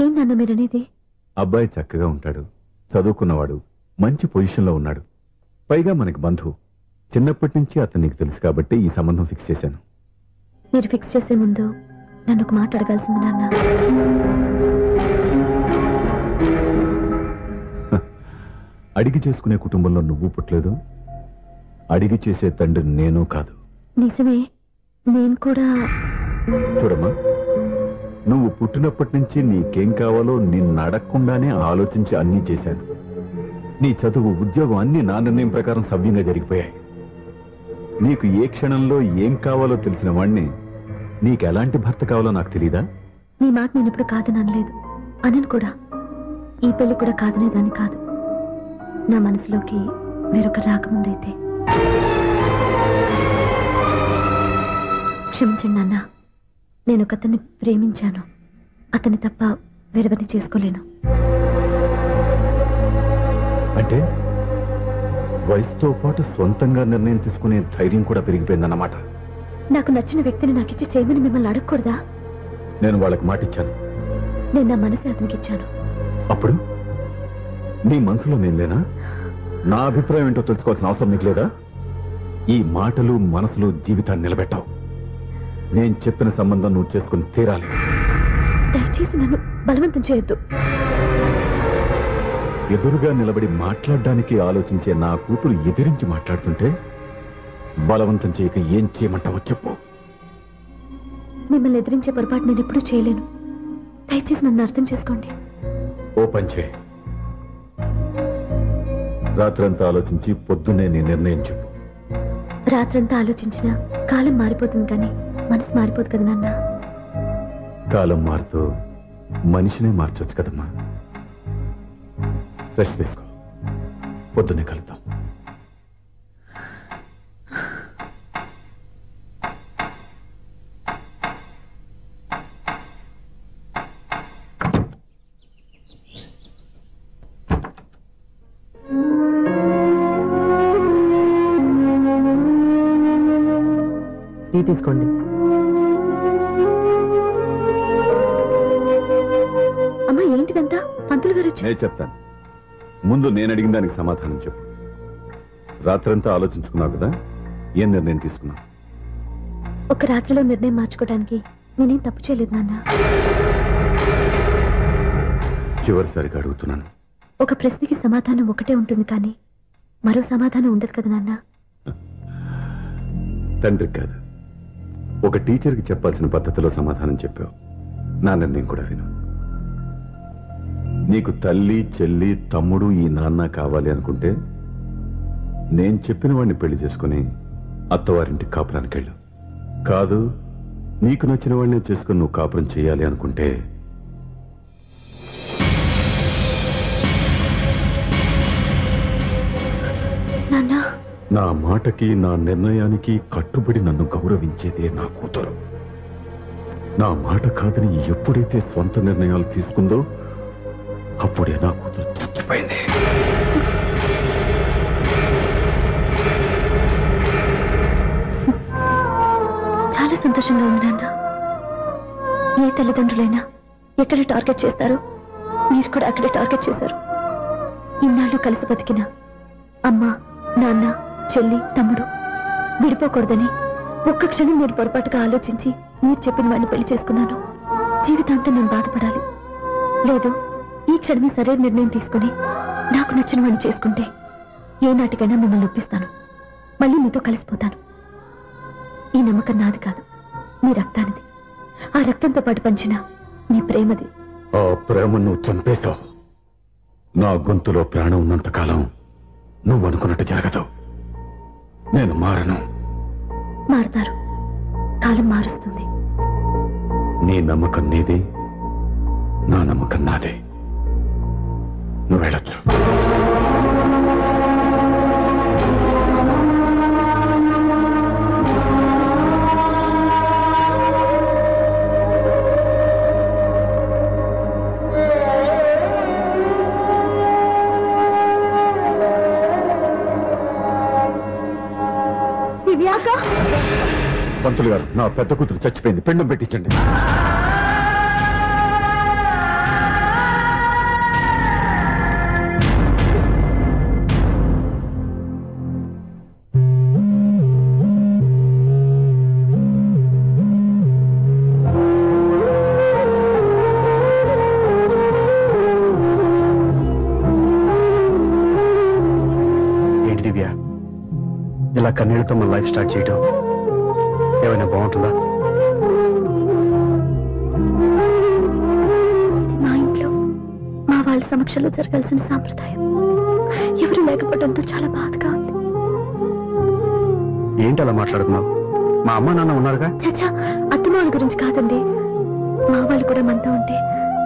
ఏం నాన్న మీరనేది? అబ్బాయి చక్కగా ఉంటాడు, చదువుకున్నవాడు, మంచి పొజిషన్లో ఉన్నాడు. పైగా మనకి బంధువు. చిన్నప్పటి నుంచి అతను నీకు తెలుసు కాబట్టి ఈ సంబంధం ఫిక్స్ చేశాను. మీరు ఫిక్స్ చేసే ముందు నన్ను ఒక మాట అడగాల్సింది నాన్న. అడిగి చేసుకునే కుటుంబంలో నువ్వు పుట్టలేదు, అడిగి చేసే తండ్రి నేను కాదు. నిజమే, నేను కూడా. చూడమ్మా, నువ్వు పుట్టినప్పటి నుంచి నీకేం కావాలో నిన్ను అడగకుండానే ఆలోచించి అన్నీ చేశాను. నీ చదువు, ఉద్యోగం అన్నీ నా నిర్ణయం ప్రకారం సవ్యంగా జరిగిపోయాయి. నీకు ఏ క్షణంలో ఏం కావాలో తెలిసిన వాణ్ణి నీకు ఎలాంటి భర్త కావాలో నాకు తెలీదా? నీ మాట నేను ఇప్పుడు కాదని అనలేదు, అనను కూడా. ఈ పెళ్లి కూడా కాదనేదాన్ని కాదు. నా మనసులోకి వేరొక రాకముందైతే. క్షమించండి నాన్న, నేను ఒక అతన్ని ప్రేమించాను. అతన్ని తప్ప వేరెవరిని చేసుకోలేను. అంటే వయసుతో పాటు సొంతంగా నిర్ణయం తీసుకునే ధైర్యం కూడా పెరిగిపోయిందన్నమాట. నాకు నచ్చిన వ్యక్తిని నాకిచ్చి చేయమని మిమ్మల్ని అడగకూడదా? నేను వాళ్ళకి మాట ఇచ్చాను. నేను నా మనసు అతనికి ఇచ్చాను. అప్పుడు నీ మనసులో నేను లేనా? నా అభిప్రాయం ఏంటో తెలుసుకోవాల్సిన అవసరం నీకు లేదా? ఈ మాటలు, మనసులు జీవితాన్ని నిలబెట్టావు. నేను చెప్పిన సంబంధం నువ్వు చేసుకుని తీరాలి. దయచేసి నన్ను బలవంతం చేయొద్దు. ఎదురుగా నిలబడి మాట్లాడడానికి ఆలోచించే నా కూతురు ఎదిరించి మాట్లాడుతుంటే బలవంతం చేయక ఏం చేయమంటావో చెప్పు. మిమ్మల్ని ఎదిరించే పొరపాటు నేను ఎప్పుడూ చేయలేను. దయచేసి నన్ను అర్థం చేసుకోండి. ఓ పని చేయి, రాత్రంతా ఆలోచించి పొద్దున్నే నీ నిర్ణయం చెప్పు. రాత్రంతా ఆలోచించినా కాలం మారిపోతుంది, కానీ మనసు మారిపోదు కదా నాన్న. కాలం మారుతూ మనిషినే మార్చొచ్చు కదమ్మా. రెస్ట్ తీసుకో, పొద్దున్నే కలుద్దాం. టీ తీసుకోండి. అమ్మా, ఏంటిదంతా? పంతులు గారు నేను చెప్తాను. ముందు నేను అడిగిన దానికి సమాధానం చెప్పు. రాత్రంతా ఆలోచించుకున్నావు కదా, ఏం నిర్ణయం తీసుకున్నావు? ఒక రాత్రిలో నిర్ణయం మార్చుకోవడానికి నేనేం తప్పు చేయలేదు నాన్న. చివరిసారిగా అడుగుతున్నాను. ఒక ప్రశ్నకి సమాధానం ఒకటే ఉంటుంది, కానీ మరో సమాధానం ఉండదు కదా నాన్న. తండ్రికి కాదు, ఒక టీచర్కి చెప్పాల్సిన పద్ధతిలో సమాధానం చెప్పావు. నా నిర్ణయం కూడా విను. నీకు తల్లి, చెల్లి, తమ్ముడు, ఈ నాన్న కావాలి అనుకుంటే నేను చెప్పిన వాడిని పెళ్లి చేసుకుని అత్తవారింటి కాపురానికి వెళ్ళు. కాదు, నీకు నచ్చిన వాడిని చేసుకుని నువ్వు కాపురం చేయాలి అనుకుంటే నా మాటకి, నా నిర్ణయానికి కట్టుబడి నన్ను గౌరవించేదే నా కూతురు. నా మాట కాదని ఎప్పుడైతే సొంత నిర్ణయాలు తీసుకుందో అప్పుడే నా కూతురు చచ్చిపోయింది. చాలా సంతోషంగా ఉంది నాన్న. ఏ తల్లిదండ్రులైనా ఎక్కడ టార్గెట్ చేస్తారో మీరు కూడా అక్కడే టార్గెట్ చేశారు. ఇన్నాళ్ళు కలిసి బతికిన అమ్మ, నాన్న, చెల్లి, తమ్ముడు విడిపోకూడదని ఒక్క క్షణం నేను పొరపాటుగా ఆలోచించి మీరు చెప్పిన వాడిని పెళ్లి చేసుకున్నాను. జీవితాంతం నేను బాధపడాలి. లేదు, ఈ క్షణమే సరైన నిర్ణయం తీసుకుని నాకు నచ్చిన వాడిని చేసుకుంటే ఏ నాటికైనా మిమ్మల్ని ఒప్పిస్తాను. మళ్ళీ మీతో కలిసిపోతాను. ఈ నమ్మకం నాది కాదు, మీ రక్తానిది. ఆ రక్తంతో పాటు పంచిన మీ ప్రేమది. ఆ ప్రేమ నువ్వు చంపేశావు. నా గొంతులో ప్రాణం ఉన్నంతకాలం నువ్వు అనుకున్నట్టు జరగదు. నేను మారను. మారుతారు, కాలం మారుస్తుంది. నీ నమ్మకం నీది, నా నమ్మకం నాదే. నువ్వు వెళ్ళొచ్చు. పంతులు గారు, నా పెద్ద కూతురు చచ్చిపోయింది, పిండం పెట్టించండి. కన్నీళ్లతో మన లైఫ్ స్టార్ట్ చేయటం ఏమైనా బాగుంటుందా? మా ఇంట్లో మా వాళ్ళ సమక్షంలో జరగాల్సిన సాంప్రదాయం ఎవరు లేకపోవడంతో చాలా బాధగా ఉంది. ఏంటి అలా మాట్లాడుతున్నావు? మా అమ్మ నాన్న ఉన్నారుగా. చచ్చా, అత్తమాల గురించి కాదండి, మా వాళ్ళు కూడా మనతో ఉంటే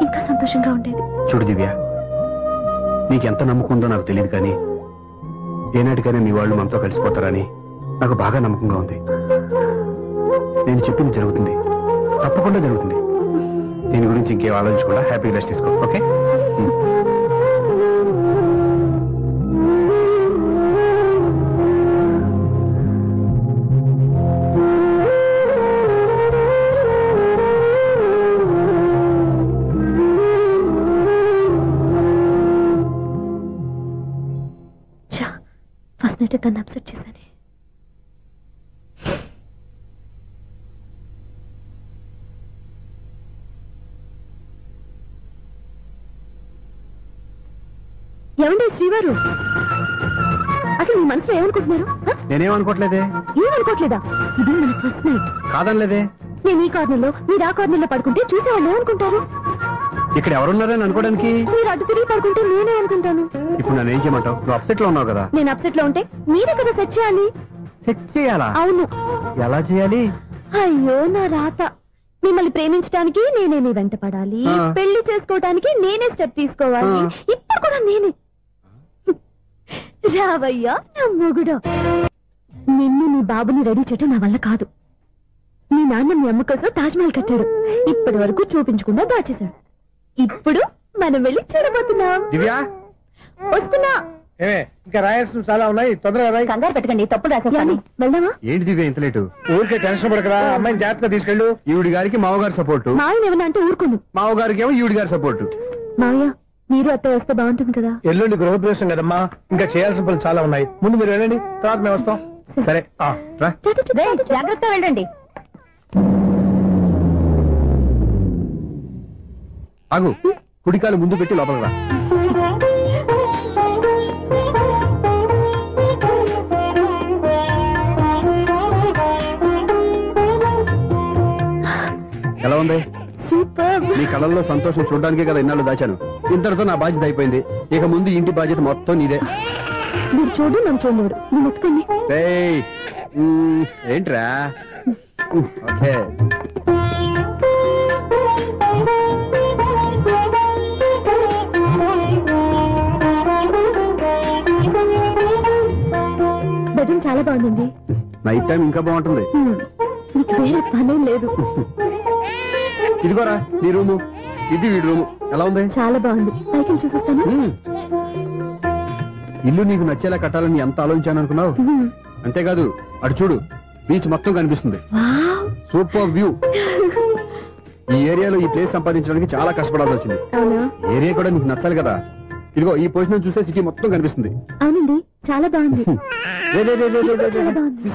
ఇంకా సంతోషంగా ఉండేది. చూడు దివ్య, నీకెంత నమ్మకం ఉందో నాకు తెలియదు, కానీ ఏనాటికైనా మీ వాళ్ళు మనతో కలిసిపోతారని నాకు బాగా నమ్మకంగా ఉంది. నేను చెప్పింది జరుగుతుంది, తప్పకుండా జరుగుతుంది. దీని గురించి ఇంకేం ఆలోచించకుండా హ్యాపీ రెస్ట్ తీసుకో. ఓకే? ఫస్ట్ నైట్ తను అప్సెట్ చేశాను. ఏమండి శ్రీవారు, అసలు మీ మనసులో ఏమనుకుంటున్నారు? నేనేమనుకోవట్లేదే. ఏమనుకోవట్లేదా? ఇది మన ఫస్ట్ నైట్. కాదనలేదే. నేను ఈ కార్నర్లో, మీరు ఆ కార్నర్లో పడుకుంటే చూసేవాళ్ళు ఏమనుకుంటారు? ఇక్కడ ఎవరున్నారని అనుకోవడానికి? మీరు అటు తిరిగి పడుకుంటే నేనే అనుకుంటాను. ఇప్పుడు నన్ను ఏం చేయమంటావు? నువ్వు అప్సెట్ లో ఉన్నావు కదా. నేను అప్సెట్ లో ఉంటే మీరే కదా సెట్ చేయాలి. సెట్ చేయాలా? అవును. ఎలా చేయాలి? అయ్యో నా రాత. మిమ్మల్ని ప్రేమించడానికి నేనే మీ వెంట పడాలి, పెళ్లి చేసుకోవడానికి నేనే స్టెప్ తీసుకోవాలి. ఇప్పుడు కూడా నేనే. రావయ్యా నా మొగుడు. నిన్ను నీ బాబుని రెడీ చేయటం నా వల్ల కాదు. మీ నాన్న మీ అమ్మ కోసం తాజ్మహల్ కట్టాడు, ఇప్పటి వరకు చూపించకుండా దాచేశాడు. ఇప్పుడు మనం వెళ్ళి చూడబోతున్నాం. దివ్య వస్తున్నా. ఇంకా రాయాల్సిన చాలా ఉన్నాయి, తొందరగా రాయి. కంగారు పెట్టకండి, తప్పుడు రాసేసాను. వెళ్దామా? ఏంటి దివ్య ఇంత లేటు? ఊరికే టెన్షన్ పడకరా, అమ్మాయిని జాగ్రత్తగా తీసుకెళ్ళు. ఈవిడి గారికి మావగారు సపోర్టు, మాయన ఏమన్నా అంటే ఊరుకోను. మావగారికి ఏమో ఈవిడి గారి సపోర్టు. మావయ్య మీరు అత్త వస్తే బాగుంటుంది కదా. ఎల్లుండి గృహప్రవేశం కదమ్మా, ఇంకా చేయాల్సిన పనులు చాలా ఉన్నాయి. ముందు మీరు వెళ్ళండి, తర్వాత మేము వస్తాం. సరే రా. జాగ్రత్త వెళ్ళండి. ఆగు, కుడికాలు ముందు పెట్టి లోపలికి రా. ఎలా ఉంది? సూపర్. నీ కళ్ళల్లో సంతోషం చూడడానికే కదా ఇన్నాళ్ళు దాచాను. ఇంతటితో నా బాధ్యత అయిపోయింది. ఇక ముందు ఇంటి బాధ్యత మొత్తం నీదే. మీరు చూడు, నన్ను చూడలేడు. నువ్వు ఎత్తుకోండి. ఏంట్రా? ఓకే. బెడ్రూమ్ చాలా బాగుందండి. నైట్ టైం ఇంకా బాగుంటుంది. మీకు వేరే పనేం లేదు. ఇదిగోరా నీ రూము, ఇది వీడి రూము. ఎలా ఉంది? చాలా బాగుంది. పైకి చూసేస్తాను. ఇల్లు నీకు నచ్చేలా కట్టాలని ఎంత ఆలోచించాను అనుకున్నావు? అంతేకాదు, అటు చూడు, బీచ్ మొత్తం కనిపిస్తుంది. Super view. ఈ ఏరియాలో ఈ ప్లేస్ సంపాదించడానికి చాలా కష్టపడాల్సి వచ్చింది. ఏరియా కూడా నీకు నచ్చాలి కదా. ఇదిగో ఈ పొజిషన్ చూస్తే సిటీ మొత్తం కనిపిస్తుంది. అవునండి, చాలా బాగుంది. చాలా బాగుంది.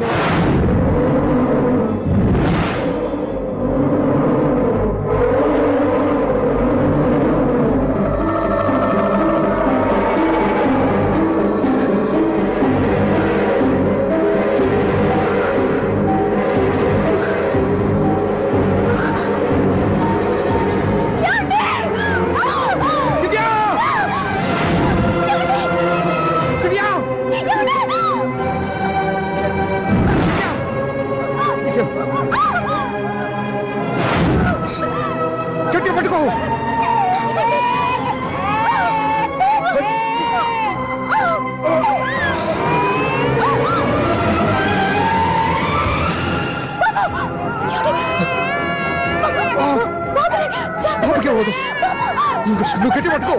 నువ్వు గట్టి పట్టుకో.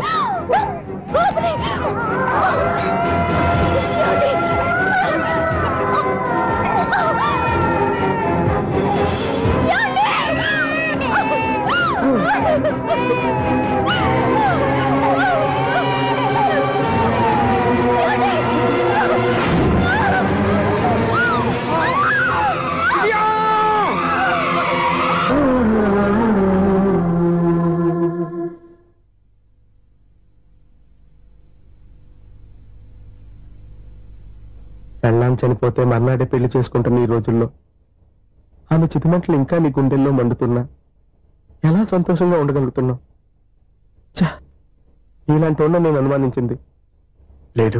పెళ్ళాం నాన్న చనిపోతే మర్నాడే పెళ్లి చేసుకుంటున్న ఈ రోజుల్లో ఆమె చితిమంటలు ఇంకా నీ గుండెల్లో మండుతున్నా ఎలా సంతోషంగా ఉండగలుగుతున్నావు? ఇలాంటి వాళ్ళ నేను అనుమానించింది లేదు.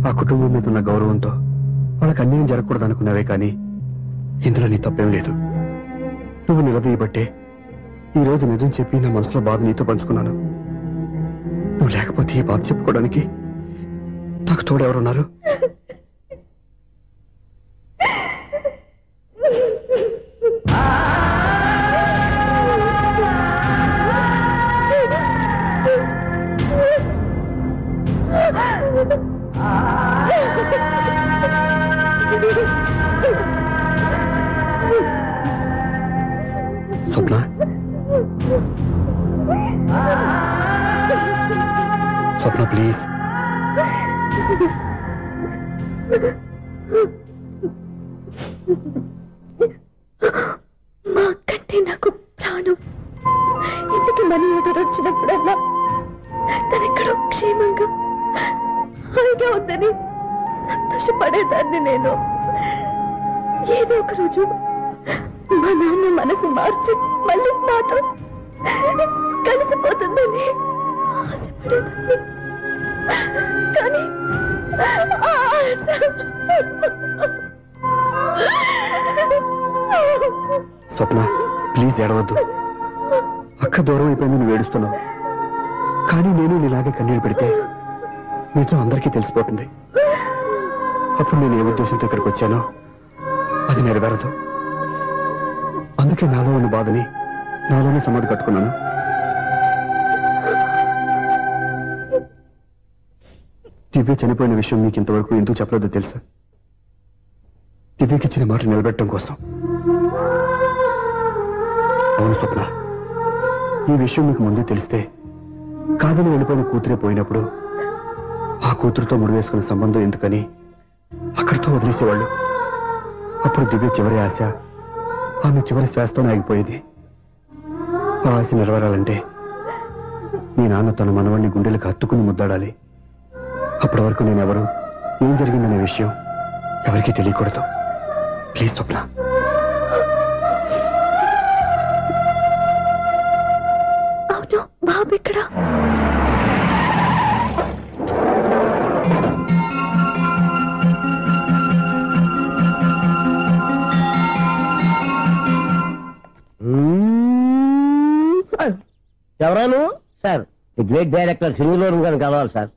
ఆ కుటుంబం మీద ఉన్న గౌరవంతో వాళ్ళకి అన్యాయం జరగకూడదు అనుకున్నావే కానీ ఇందులో నీ తప్పేం లేదు. నువ్వు నిలదీయబట్టే ఈ రోజు నిజం చెప్పి నా మనసులో బాధ నీతో పంచుకున్నాను. నువ్వు లేకపోతే ఈ బాధ చెప్పుకోవడానికి నాకు తోడెవరున్నారు? స్వప్న, స్వప్న ప్లీజ్. మా అక్కంటే నాకు ప్రాణం. ఇంటికి మనీ ఆర్డర్ వచ్చినప్పుడల్లా తనెక్కడో క్షేమంగా హాయిగా ఉందని సంతోషపడేదాన్ని నేను. ఏదో ఒక రోజు మా నాన్న మనసు మార్చి మళ్ళీ నాతో కలిసిపోతుందని ఆశపడేదాన్ని. కానీ స్వప్న ప్లీజ్ ఏడవద్దు. అక్క దూరం అయిపోయింది, నువ్వు ఏడుస్తున్నావు. కానీ నేను నీలాగే కన్నీళ్ళు పెడితే నిజం అందరికీ తెలిసిపోతుంది. అప్పుడు నేను ఏ ఉద్దేశంతో ఇక్కడికి వచ్చానో అది నెరవేరదు. అందుకే నాలో ఉన్న బాధని నాలోనే సమాధి కట్టుకున్నాను. దివ్య చనిపోయిన విషయం మీకు ఇంతవరకు ఎందుకు చెప్పలేదో తెలుసా? దివ్యకి ఇచ్చిన మాట నిలబెట్టడం కోసం. అవును స్వప్న, ఈ విషయం మీకు ముందే తెలిస్తే కాదని వెళ్ళిపోయిన కూతురే పోయినప్పుడు ఆ కూతురుతో ముడివేసుకున్న సంబంధం ఎందుకని అక్కడితో వదిలేసేవాళ్ళు. అప్పుడు దివ్య చివరి ఆశ ఆమె చివరి శ్వాసతోనే ఆగిపోయేది. ఆ ఆశ నెరవేరాలంటే మీ నాన్న తన మనవాణ్ణి గుండెలకు హత్తుకుని ముద్దాడాలి. అప్పటి వరకు నేనెవరు, ఏం జరిగిందనే విషయం ఎవరికీ తెలియకూడదు. ప్లీజ్ స్వప్న. అవును, బాబు ఇక్కడ. ఎవరాను? సార్, ది గ్రేట్ డైరెక్టర్ శ్రీనివారం గారిని కలవాలి సార్.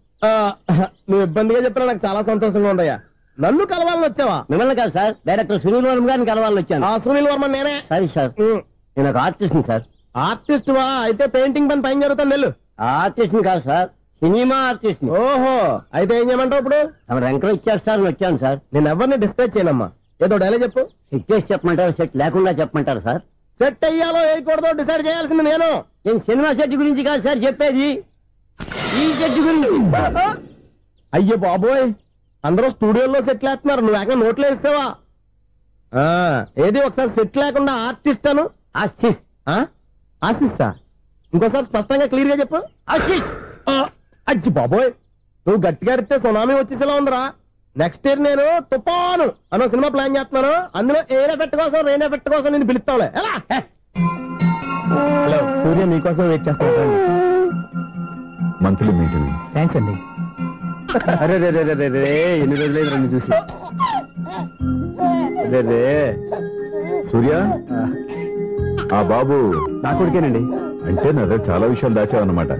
నువ్వు ఇబ్బందిగా చెప్పినా నాకు చాలా సంతోషంగా ఉందయ్యా. నన్ను కలవాలని వచ్చావా? మిమ్మల్ని కాదు సార్, డైరెక్టర్ శ్రీనివారం గారిని కలవాలని వచ్చాను. సునీల్ వర్మ నేనే. సరే సార్, నేను ఒక ఆర్టిస్ట్ సార్. ఆర్టిస్ట్ వా? అయితే పెయింటింగ్ పని పైన జరుగుతాను వెళ్ళు. ఆర్టిస్ట్ కాదు సార్, సినిమా ఆర్టిస్ట్. ఓహో, అయితే ఏం చేయమంటావు ఇప్పుడు? తమ ఎంకరేజ్ ఇచ్చారు సార్, వచ్చాను సార్. నేను ఎవరిని డిస్కస్ చేయనమ్మా. ఏదో డైలాగ్ చెప్పు. సెట్ చేసి చెప్పమంటారు, సెట్ లేకుండా చెప్పమంటారు సార్? సెట్ అయ్యాలో వేయకూడదో డిసైడ్ చేయాల్సింది నేను. నేను సినిమా సెట్ గురించి కాదు సార్ చెప్పేది, ఈ సెట్ గురించి. అయ్యో బాబోయ్, అందరూ స్టూడియోలో సెట్ లేస్తున్నారు, నువ్వు ఏకంగా నోట్లో వేస్తావా? ఏది ఒకసారి సెట్ లేకుండా ఆర్టిస్ట్ అను. ఆశిష్. ఆశిస్సా? ఇంకోసారి స్పష్టంగా క్లియర్ గా చెప్పు. ఆశిష్. అజ్జి బాబోయ్, నువ్వు గట్టిగా అడితే సునామీ వచ్చేసేలా ఉందిరా. నెక్స్ట్ ఇయర్ నేను తుఫాను అనో సినిమా ప్లాన్ చేస్తున్నాను. అందులో ఎయిర్ ఎఫెక్ట్ కోసం, రెయిన్ ఎఫెక్ట్ కోసం నేను పిలుస్తావులే. ఎలా? హలో సూర్య, నీకోసం వెయిట్ చేస్తాను. Monthly maintenance. థ్యాంక్స్ అండి. అరే రే రే రే రే, ఎన్ని రోజులైంది రండి చూసి. రే రే సూర్య, ఆ బాబు నా కొడుకేనండి. అంటే నా దగ్గర చాలా విషయాలు దాచావన్నమాట.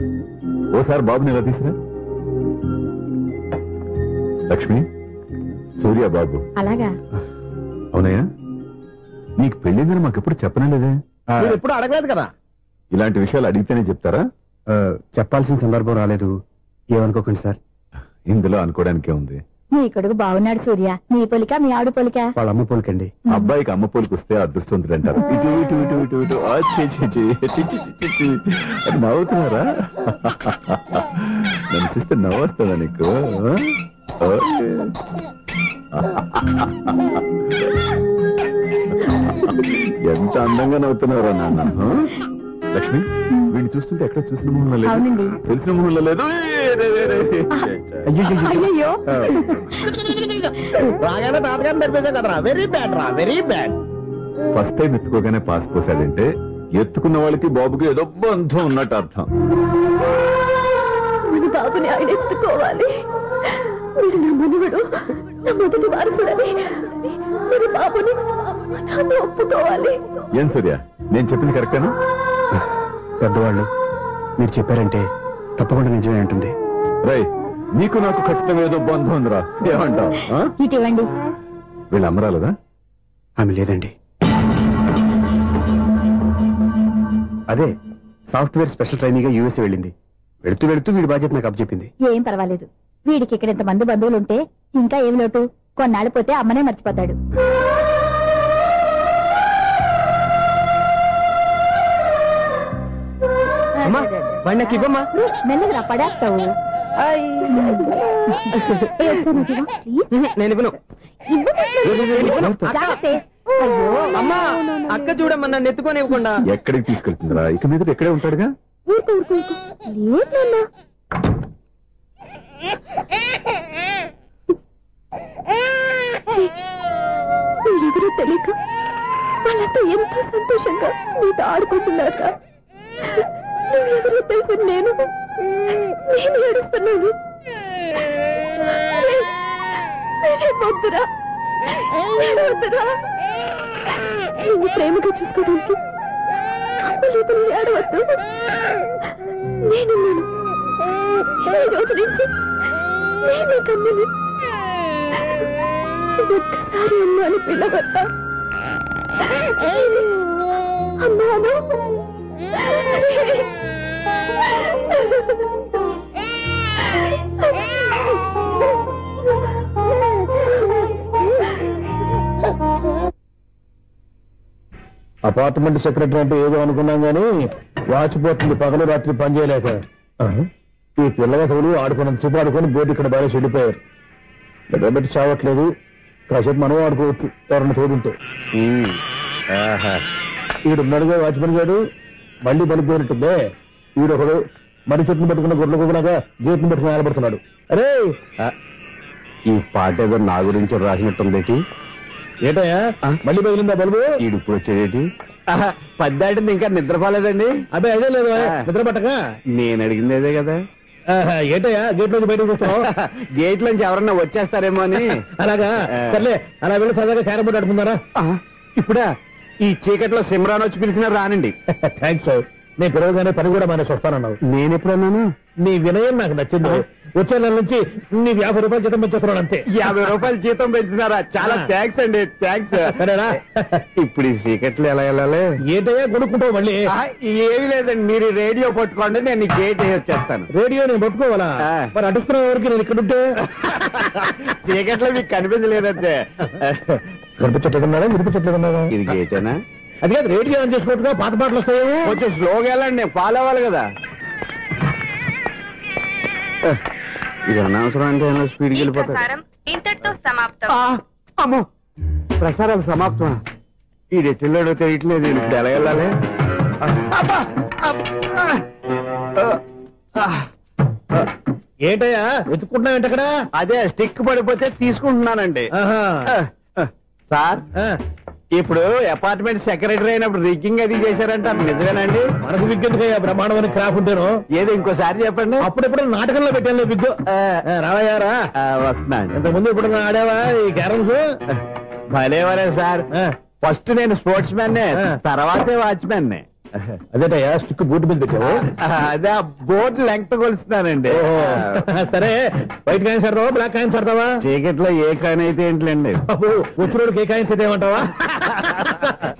ఓసారి బాబుని ఎలా తీసురా. లక్ష్మి, సూర్య బాబు. అలాగా? అవునయ్యా, నీకు పెళ్ళిందని మాకెప్పుడు చెప్పనలేదే. మీరు ఎప్పుడు అడగలేదు కదా. ఇలాంటి విషయాలు అడిగితేనే చెప్తారా? చెప్పాల్సిన సందర్భం రాలేదు, ఏమనుకోకండి సార్. ఇందులో అనుకోవడానికే ఉంది. నీ కొడుకు బాగున్నాడు సూర్య. నీ పొలిక, మీ ఆడు పొలిక. వాళ్ళ అమ్మ పోలికండి. అబ్బాయికి అమ్మ పోలికి వస్తే అదృష్టవంతుడు అంటారు. ఇటు ఇటు ఇటు ఇటు ఇటు అది నవ్వుతున్నారా? నన్ను చూస్తే నవ్వు వస్తుందా నీకు? ఎంత అందంగా నవ్వుతున్నారా నాన్న. లక్ష్మి వీడిని చూస్తుంటే ఎక్కడ చూసిన మొహంలో లేదు, అవునండి. తెలిసిన మొహంలో లేదు. అయ్యో బాగానే తాతగారిని నడిపేశాం కదరా. వెరీ బ్యాడ్ రా, వెరీ బ్యాడ్. ఫస్ట్ టైం ఎత్తుకోగానే పాస్ పోసాడంటే ఎత్తుకున్న వాళ్ళకి బాబుకి ఏదో బంధం ఉన్నట్టు అర్థం. మన బాబుని ఆయన ఎత్తుకోవాలి. వీడు నా మనవడు, నా మొదటి వారసుడని మన బాబుని నాన్న ఒప్పుకోవాలి. ఏం సూర్య, నేను చెప్పింది కరెక్టేనా? పెద్దవాళ్ళు మీరు చెప్పారంటే తప్పకుండా నిజమే ఉంటుంది. రై, నీకు నాకు ఖచ్చితంగా ఏదో బంధం ఉందిరా, ఏమంటావు? ఇటీవండి. వీళ్ళు అమ్మరాలదా? ఆమె లేదండి. అదే సాఫ్ట్వేర్ స్పెషల్ ట్రైనింగ్ గా యూఎస్ వెళ్ళింది. వెళుతూ వెళుతూ వీడి బాధ్యత నాకు అప్పచెప్పింది. ఏం పర్వాలేదు. వీడికి ఇక్కడ ఇంతమంది బంధువులు ఉంటే ఇంకా ఏమి లోటు. కొన్నాళ్ళు పోతే అమ్మనే మర్చిపోతాడు. మెల్లగా పడేస్తావు. నేను ఇవ్వను. అమ్మా, అక్క చూడమ్మా, నన్ను ఎత్తుకొని ఇవ్వకుండా. ఎక్కడికి తీసుకెళ్తుందిరా? ఇక మీద ఎక్కడే ఉంటాడుగా. మీరెవరో తెలియక వాళ్ళంతా ఎంతో సంతోషంగా నీతో ఆడుకుంటున్నారా? నువ్వెవరో తెలిసి నేను ఏడుస్తున్నాను. వద్దురా, నువ్వు ప్రేమగా చూసుకోవడానికి అమ్మలేదని ఏడవద్దు. నేనున్నాను. ఈ రోజు నుంచి నేనే కమ్మని. ఒక్కసారి అమ్మాని పిల్లవద్దా? అమ్మాను. అపార్ట్మెంట్ సెక్రటరీ అంటే ఏదో అనుకున్నాం గానీ వాచిపోతుంది పగలు రాత్రి పని చేయలేక. ఈ పిల్లగతులు ఆడుకున్నంతసేపు ఆడుకొని బోర్డు ఇక్కడ బాగా చెడిపోయారు. నిద్రబెట్టి చావట్లేదు. కాసేపు మనం ఆడుకోవచ్చు ఎవరన్నా తోడుంటే. ఈడున్నాడుగా వాచ్మెన్ గారు, మళ్ళీ బలిపోయినట్టుందే. ఈడొకడు మరి చెట్టును పెట్టుకున్న గొడ్ల కుక్కలాగా గేట్ను పెట్టుకుని ఆడబడుతున్నాడు. అరే, ఈ పాట ఏదో నా గురించి రాసినట్టుంది. ఏటయ్యా మళ్ళీ పగిలిందా బల్బు? ఈడు ఇప్పుడు వచ్చేదేటి? పద్దాటింది ఇంకా నిద్రపోలేదండి. అదే అదే లేదు నిద్ర పట్టక. నేను అడిగింది అదే కదా. ఏటయ్యా గేట్ నుంచి బయటకు చూస్తావు? గేట్ నుంచి ఎవరన్నా వచ్చేస్తారేమో అని. అలాగా, సర్లే అలా వెళ్ళి సరదాగా క్యారం బోర్డు ఆడుకుంటారా? ఇప్పుడా? ఈ చీకట్లో సిమ్రాన్ వచ్చి పిలిచినా రానండి. థ్యాంక్స్. నేను పిలవగానే పని కూడా మానేసి వస్తానన్నావు. నేను ఎప్పుడన్నాను? నీ వినయం నాకు నచ్చింది. వచ్చే నెల నుంచి నీ 50 రూపాయలు జీతం పెంచుతున్నాను అంతే. 50 రూపాయలు జీతం పెంచినారా? చాలా థ్యాంక్స్ అండి, థ్యాంక్స్. సరేనా? ఇప్పుడు ఈ చీకట్లు ఎలా వెళ్ళాలి? ఏంటయ్యా కొనుక్కుంటావు మళ్ళీ? ఏమీ లేదండి, మీరు రేడియో పట్టుకోండి, నేను గేట్ వచ్చేస్తాను. రేడియో నేను పట్టుకోవాలా? మరి అడుస్తున్న వరకు నేను ఇక్కడ ఉంటే చీకట్లో మీకు కనిపించలేదంటే. కనిపించట్లేదన్నారా? వినిపించట్లేదన్నారా? ఇది గేటేనా? అది కాదు, రేడియో ఆన్ చేసుకోవచ్చుగా, పాత పాటలు వస్తాయి. కొంచెం స్లోగా వెళ్ళండి, నేను ఫాలో అవ్వాలి కదా. ఇది అనవసరం అంటే స్పీడ్కి వెళ్ళిపోతాడు. ఇంతటితో సమాప్తం. అమ్మో, ప్రసారాలు సమాప్తం. ఈ రెట్టిల్లాడో తెలియట్లేదు. ఇప్పుడు ఎలా వెళ్ళాలి? ఏంటయ్యా వెతుక్కుంటున్నావు అక్కడ? అదే స్టిక్ పడిపోతే తీసుకుంటున్నానండి. సార్, ఇప్పుడు అపార్ట్మెంట్ సెక్రటరీ అయినప్పుడు రిగ్గింగ్ అది చేశారంటే అది నిజమేనండి? మనకు విగ్గెందుకయ్యా, బ్రహ్మాండమైన క్రాఫ్ ఉంటాను. ఏదో ఇంకోసారి చెప్పండి. అప్పుడెప్పుడు నాటకంలో పెట్టాను విగ్గు. రావయ్యారా? వస్తున్నాను. ఇంతకుముందు ఇప్పుడు ఆడావా ఈ క్యారమ్స్? భలేవరే సార్. ఫస్ట్ నేను స్పోర్ట్స్ మ్యాన్, తర్వాతే వాచ్మెన్. అదేటయ్యా స్టిక్ బూట్ మీద పెట్టావు? అదే బోర్డు లెంగ్త్ కొలుస్తున్నానండి. సరే, వైట్ కాయిన్స్ ఆడతావా, బ్లాక్ కాయిన్స్ ఆడతావా? చీకట్లో ఏ కాయిన్ అయితే ఏంటండి? వచ్చినోడికి ఏ కాయిన్స్ అయితే ఏమంటావా?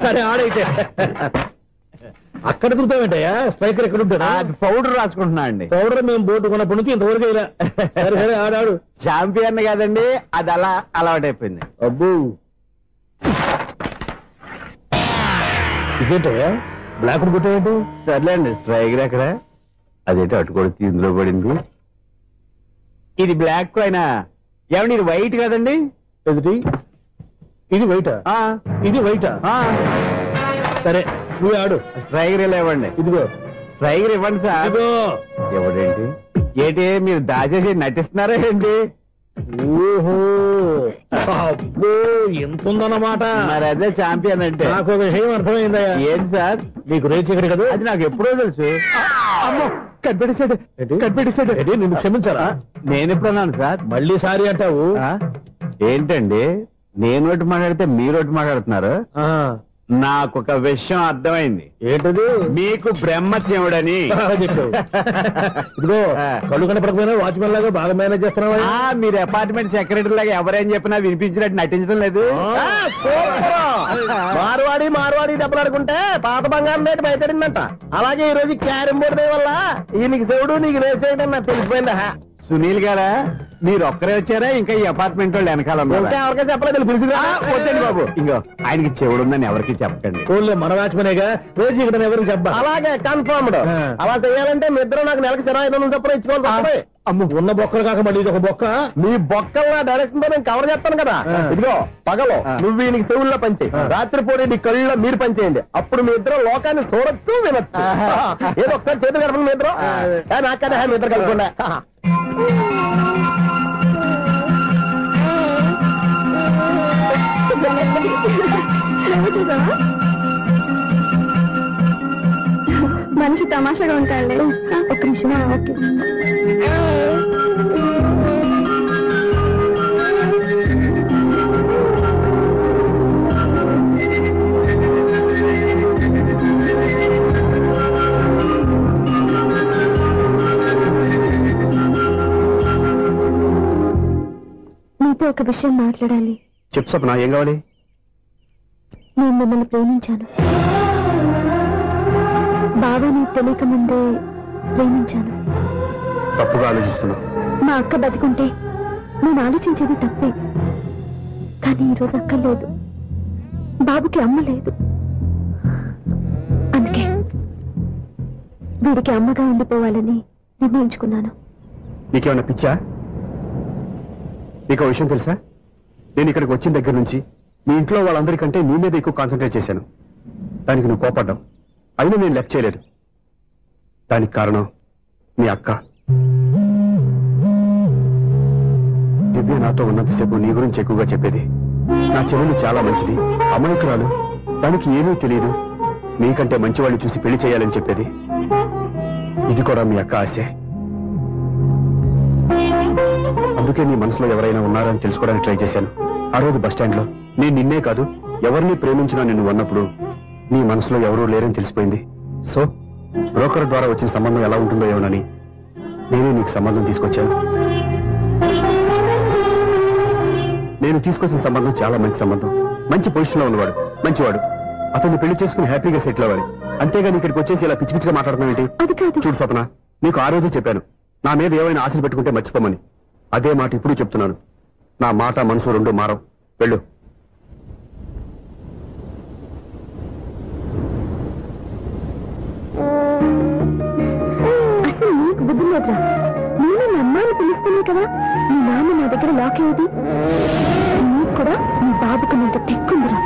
సరే ఆడైతే. అక్కడ దిగుతావేంటయ్యా? స్ట్రైకర్ ఎక్కడ ఉంటాడా? పౌడర్ రాసుకుంటున్నా అండి. పౌడర్ మేము బోర్డు కొన్నప్పటి నుంచి ఇంతవరకు ఇలా. సరే సరే ఆడాడు. ఛాంపియన్ కాదండి, అది అలా అలవాటైపోయింది. అబ్బు, ఇదేంటయ్యా బ్లాక్ కొట్టాడు? సర్లేండి, స్ట్రైకర్ ఎక్కడ? అదేంటి అటుకొడితే ఇందులో పడింది. ఇది బ్లాక్ అయినా ఏమండి, ఇది వైట్ కదండి? ఎదుటి ఇది వైటా? ఇది వైటా? సరే నువ్వు ఆడు. స్ట్రైగర్ ఇలా ఇవ్వండి. ఇదిగో స్ట్రైగర్ ఇవ్వండి సార్. ఇదిగో. ఎవడేంటి ఏంటి మీరు దాచేసి నటిస్తున్నారా ఏంటి? ఓహో అబ్బో ఎంత ఉందన్నమాట. మరి అదే ఛాంపియన్ అంటే. నాకు ఒక విషయం అర్థమైందయ్యా. ఏంటి సార్? నీకు రేచి ఇక్కడ కదా. అది నాకు ఎప్పుడో తెలుసు. అమ్మో కనిపెట్టేశాడు కనిపెట్టేశాడు. నిన్ను క్షమించారా? నేను ఎప్పుడన్నాను సార్? మళ్ళీ సారీ అంటావు. ఏంటండి నేను ఒకటి మాట్లాడితే మీరు ఒకటి మాట్లాడుతున్నారు. నాకు ఒక విషయం అర్థమైంది. ఏంటది? మీకు బ్రహ్మత్యముడని చెప్పావు. ఇదిగో కళ్ళు కనపడకపోయినా వాచ్మెన్ లాగా బాగా మేనేజ్ చేస్తున్నావా? మీరు అపార్ట్మెంట్ సెక్రటరీ లాగా ఎవరేం చెప్పినా వినిపించినట్టు నటించడం లేదు. మార్వాడి దెబ్బలాడుకుంటే పాత బంగారం రేటు బయటడిందంట. అలాగే ఈ రోజు క్యారం బోర్డు వల్ల ఈయనకి శివుడు నీకు రేసేయడం నాకు తెలిసిపోయిందా? సునీల్ గారా మీరు ఒక్కరే వచ్చారా? ఇంకా ఈ అపార్ట్మెంట్ వాళ్ళు వెనకాల ఎవరికీ చెప్పలేదు. పిలిచిరా వద్దండి బాబు. ఇంకో ఆయనకి చెవుడుందని ఎవరికి చెప్పకండి. మన వాచ్మనేగా రోజు ఇక్కడ ఎవరికి చెప్పా. అలాగే కన్ఫర్మ్డ్. అలా చేయాలంటే మీ ఇద్దరు నాకు నెలకు 25,000 చొప్పున ఇచ్చుకోవాలి. అమ్మ ఉన్న బొక్కలు కాక మళ్ళీ ఇది ఒక బొక్క. మీ బొక్కల డైరెక్షన్ తో నేను కవర్ చేస్తాను కదా. ఇదిగో పగలో నువ్వు ఈయనకి చెవుల్లో పనిచేయి, రాత్రిపూట నీ కళ్ళలో మీరు పనిచేయండి. అప్పుడు మీ ఇద్దరు లోకాన్ని చూడొచ్చు వినొచ్చు. ఏదో ఒకసారి చేతులు కలపండి మీ ఇద్దరు. నాకు కదా మీ ఇద్దరు కలపకుండా. మనిషి తమాషాగా ఉంటాడు. ఒక్క నిమిషం. ఓకే మీతో ఒక విషయం మాట్లాడాలి. చెప్పు సప్న, ఏం కావాలి? నేను మిమ్మల్ని ప్రేమించాను. బాగా నీకు తెలియక ముందే ప్రేమించాను. తప్పుగా ఆలోచిస్తున్నా. మా అక్క బతికుంటే నేను ఆలోచించేది తప్పే. కానీ ఈరోజు అక్క లేదు, బాబుకి అమ్మ లేదు. అందుకే వీడికి అమ్మగా ఉండిపోవాలని నిర్ణయించుకున్నాను. నీకేమన్నా పిచ్చా? నీకు విషయం తెలుసా? నేను ఇక్కడికి వచ్చిన దగ్గర నుంచి మీ ఇంట్లో వాళ్ళందరికంటే నీ మీద ఎక్కువ కాన్సన్ట్రేట్ చేశాను. దానికి నువ్వు కోపడ్డావు. అయినా నేను లెక్క చేయలేదు. దానికి కారణం మీ అక్క. దివ్య నాతో ఉన్నంతసేపు నీ గురించి ఎక్కువగా చెప్పేది. నా చెల్లెలు చాలా మంచిది, అమాయకురాలు, దానికి ఏమీ తెలియదు, నీకంటే మంచివాడిని చూసి పెళ్లి చేయాలని చెప్పేది. ఇది కూడా మీ అక్క ఆశే. అందుకే నీ మనసులో ఎవరైనా ఉన్నారని తెలుసుకోవడానికి ట్రై చేశాను. ఆ రోజు బస్టాండ్ లో నేను నిన్నే కాదు ఎవరిని ప్రేమించినా నిన్ను అన్నప్పుడు నీ మనసులో ఎవరూ లేరని తెలిసిపోయింది. సో బ్రోకర్ ద్వారా వచ్చిన సంబంధం ఎలా ఉంటుందో ఏమోనని నేనే నీకు సంబంధం తీసుకొచ్చాను. నేను తీసుకొచ్చిన సంబంధం చాలా మంచి సంబంధం. మంచి పొజిషన్ లో ఉన్నవాడు, మంచివాడు. అతన్ని పెళ్లి చేసుకుని హ్యాపీగా సెటిల్ అవ్వాలి. అంతేగాని ఇక్కడికి వచ్చేసి ఇలా పిచ్చి పిచ్చిగా మాట్లాడతాం ఏంటి? చూడు స్వప్న, నీకు ఆ రోజు చెప్పాను నా మీద ఏమైనా ఆశలు పెట్టుకుంటే మర్చిపోమని. అదే మాట ఇప్పుడు చెప్తున్నాను. నా మాట మనసు రెండు మారవు. వెళ్ళు. అసలు నీకు బుద్ధి లేదురా. నేను మీ అమ్మాయిని పిలుస్తానే కదా మీ నాన్న నా దగ్గర లాక్ అయ్యేది. నీకు కూడా మీ బాబుకు నీకు తెక్కుందిరా.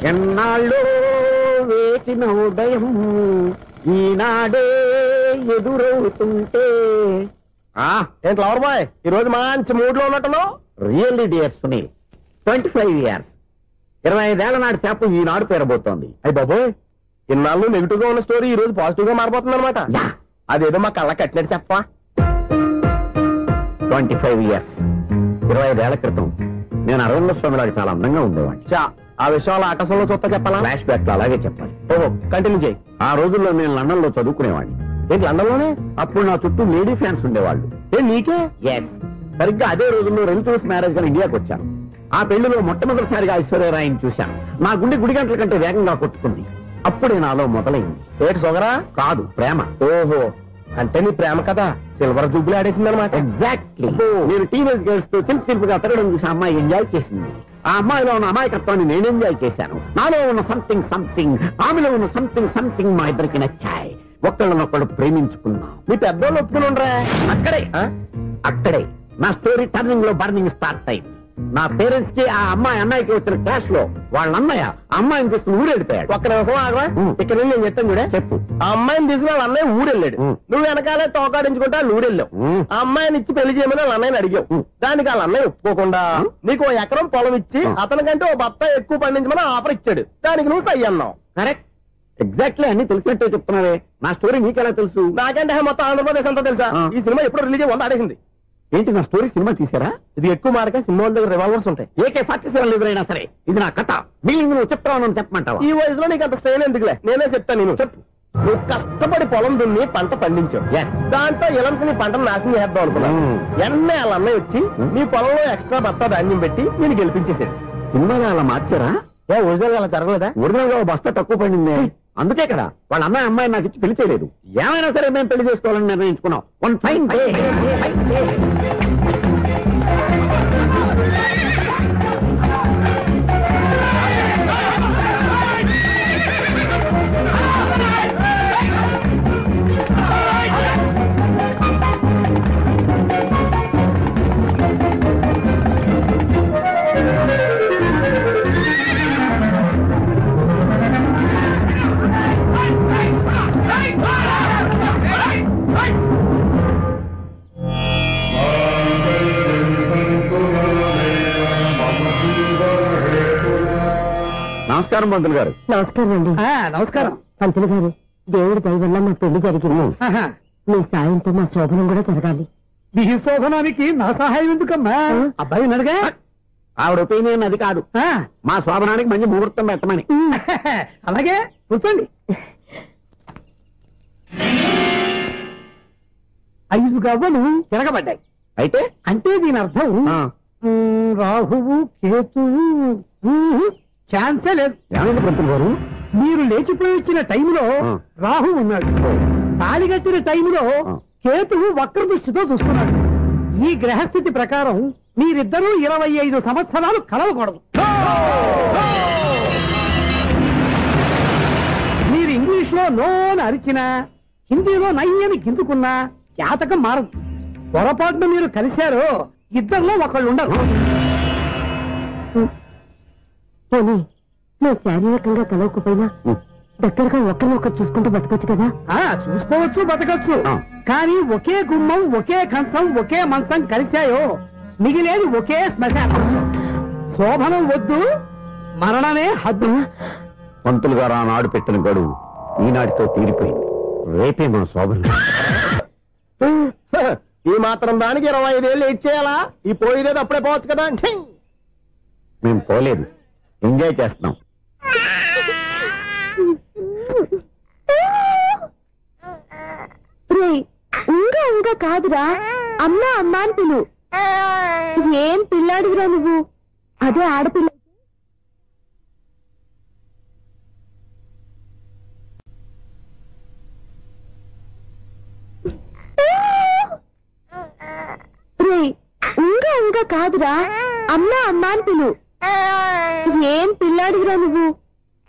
ఎన్నాళ్ళు వేచిన ఉదయం ఈనాడే ఎదురవుతుంటే. ఏంటి లవర్ బాయ్, ఈ రోజు మంచి మూడ్ లో ఉన్నట్టు? రియల్లీ డియర్ సునీల్, 25 years 25 ఏళ్ల నాటి చేప ఈనాడు పేరబోతోంది. అయ్యి బాబోయ్, ఇన్నాళ్ళు నెగిటివ్ గా ఉన్న స్టోరీ ఈ రోజు పాజిటివ్ గా మారిపోతుంది అనమాట. అదేదో మా కళ్ళ కట్టినట్టు చెప్పా. 25 years 25 ఏళ్ల క్రితం నేను అరవింద స్వామిలాగా చాలా అందంగా ఉండేవాడిని. ఆ విషయాలు ఆకాశంలో చూస్తా చెప్పాలా? ఫ్లాష్ బ్యాక్ లో అలాగే చెప్పాలి. ఓహో, కంటిన్యూ చేయి. ఆ రోజుల్లో నేను లండన్ లో చదువుకునేవాడిని. ఏంటి లండన్ లోనే? అప్పుడు నా చుట్టూ లేడీ ఫ్యాన్స్ ఉండేవాళ్ళు. నీకే? ఎస్, సరిగ్గా అదే రోజుల్లో రిలేటివ్స్ మ్యారేజ్ గా ఇండియాకి వచ్చాను. ఆ పెళ్లిలో మొట్టమొదటిసారిగా ఐశ్వర్యరాయని చూశాను. నా గుండె గుడి గంటల కంటే వేగంగా కొట్టుకుంది. అప్పుడే నాలో మొదలైంది. ఏటి సొగరా? కాదు, ప్రేమ. ఓహో, అంటే నీ ప్రేమ కదా సిల్వర్ జూబ్లీ ఆడేసింది అనమాట. ఎగ్జాక్ట్లీ. నేను టీనేజ్ గర్ల్స్ తో చిలుపుగా తిరగడం చూసి అమ్మాయి ఎంజాయ్ చేసింది. ఆ అమ్మాయిలో ఉన్న అమాయకత్వాన్ని నేను ఎంజాయ్ చేశాను. నాలో ఉన్న సంథింగ్ ఆమెలో ఉన్న సంథింగ్ మా ఇద్దరికి నచ్చాయి. ఒక్కళ్ళనొక్కడు ప్రేమించుకున్నాం. మీ పెద్దోళ్ళు ఒప్పుకుని ఉండరా? అక్కడే నా స్టోరీ టర్నింగ్ లో బర్నింగ్ స్టార్ట్ అయింది. నా పేరెంట్స్ కి ఆ అమ్మాయి అన్నయ్యకి వచ్చిన క్లాష్ లో వాళ్ళ అన్నయ్య అమ్మాయిని తీసుకుని ఊరెళ్ళిపోయాడు. ఒక్క నిమిషం ఆగవా? ఇక్కడ నేను చెప్తాను కూడా. చెప్పు. ఆ అమ్మాయిని తీసుకుని వాళ్ళ అన్నయ్య ఊరెళ్ళాడు. నువ్వు వెనకాలే తోకాడించుకుంటా ఊరెళ్ళావు. ఆ అమ్మాయిని ఇచ్చి పెళ్లి చేయమని వాళ్ళ అన్నయ్యని అడిగావు. దానికి వాళ్ళ అన్నయ్య ఒప్పుకోకుండా నీకు 1 ఎకరం పొలం ఇచ్చి అతనికంటే ఓ బత్త ఎక్కువ పండించమని ఆఫర్ ఇచ్చాడు. దానికి నువ్వు సై అన్నావు. కరెక్ట్, ఎగ్జాక్ట్లీ అన్ని తెలిసినట్టే చెప్తున్నావే. నా స్టోరీ నీకెలా తెలుసు? నాకంటే మొత్తం ఆంధ్రప్రదేశ్ అంతా తెలుసా? ఈ సినిమా ఎప్పుడు రిలీజ్ అయ్యి 100 ఆడేసింది. ఏంటి నా స్టోరీ సినిమా తీసారా? ఇది ఎక్కువ మారక సినిమా దగ్గర రివాల్వర్స్ ఉంటాయి. AK-47 ఎదురైనా సరే ఇది నా కథ. మిగిలిన నువ్వు చెప్తావు చెప్పమంటావా? ఈ వయసులో నీకు అంత స్ట్రెయిన్ ఎందుకులే, నేనే చెప్తాను. నేను చెప్పు. నువ్వు కష్టపడి పొలం దున్ని పంట పండించావు. దాంట్లో ఎలమ్స్ నీ పంటను నాశనం చేద్దాం అనుకున్నావు. ఎన్నే వాళ్ళ అన్నయ్య వచ్చి నీ పొలంలో ఎక్స్ట్రా బత్తా ధాన్యం పెట్టి నేను గెలిపించేసాడు. సినిమాలో అలా మార్చారా? ఒరిజినల్ అలా జరగలేదా? ఒరిజినల్ గా బస్తా తక్కువ పడింది. అందుకే కదా వాళ్ళ అమ్మాయి నాకు ఇచ్చి పెళ్లి చేయలేదు. ఏమైనా సరే మేము పెళ్లి చేసుకోవాలని నిర్ణయించుకున్నాం. One fine day. నమస్కారం పంతులు గారు. నమస్కారం అండి. నమస్కారం పంతులు గారు. దేవుడి దయ వల్ల మా పెళ్లి జరిగింది. మీ సాయంతో మా శోభనం కూడా జరగాలి. నీ శోభనానికి నా సహాయం ఎందుకమ్మా? అబ్బాయి అడగా. ఆవిడ ఒపీనియన్ అది కాదు. మా శోభనానికి మంచి ముహూర్తం పెట్టమని. అలాగే కూర్చోండి. 5 గవ్వలు తిరగబడ్డాయి. అయితే అంటే దీని అర్థం రాహువు కేతువు ఛాన్సే లేదు. ఏమైంది పంతులు గారు? మీరు లేచిపోయి వచ్చిన టైంలో రాహు ఉన్నాడు. తాళిగట్టిన టైంలో కేతువు వక్ర దృష్టితో చూస్తున్నాడు. ఈ గ్రహస్థితి ప్రకారం మీరిద్దరూ 25 సంవత్సరాలు కలవకూడదు. మీరు ఇంగ్లీష్ లో నోని అరిచినా, హిందీలో నయ్యని గింజుకున్నా జాతకం మారదు. పొరపాటున మీరు కలిశారో ఇద్దరిలో ఒకళ్ళు ఉండరు. పోనీ నువ్వు శారీరకంగా కలవకపోయినా దగ్గరగా ఒకరినొకరు చూసుకుంటూ బతకొచ్చు కదా? చూసుకోవచ్చు, బతకచ్చు. కానీ ఒకే గుమ్మం, ఒకే కంచం, ఒకే మంచం కలిశాయో మిగిలేది ఒకే శ్మశానం. శోభనం వద్దు, మరణమే హద్దు. పంతులు గారు ఆనాడు పెట్టిన గడువు ఈనాటితో తీరిపోయింది. రేపే మా శోభనం. ఈ మాత్రం దానికి 25 ఏళ్ళు ఇచ్చేయాలా? ఈ పోయేదేది అప్పుడే పోవచ్చు కదా. మేము పోలేదు, ఎంజాయ్ చేస్తున్నాం. ఉంగా ఉంగా కాదురా, అమ్మా అమ్మా అని పిలు. ఏం పిల్లాడివిరా నువ్వు? అదే ఆడపిల్ల. ఉంగా ఉంగా కాదురా, అమ్మా అమ్మా అని పిలు. ఏం పిల్లాడివిరా నువ్వు?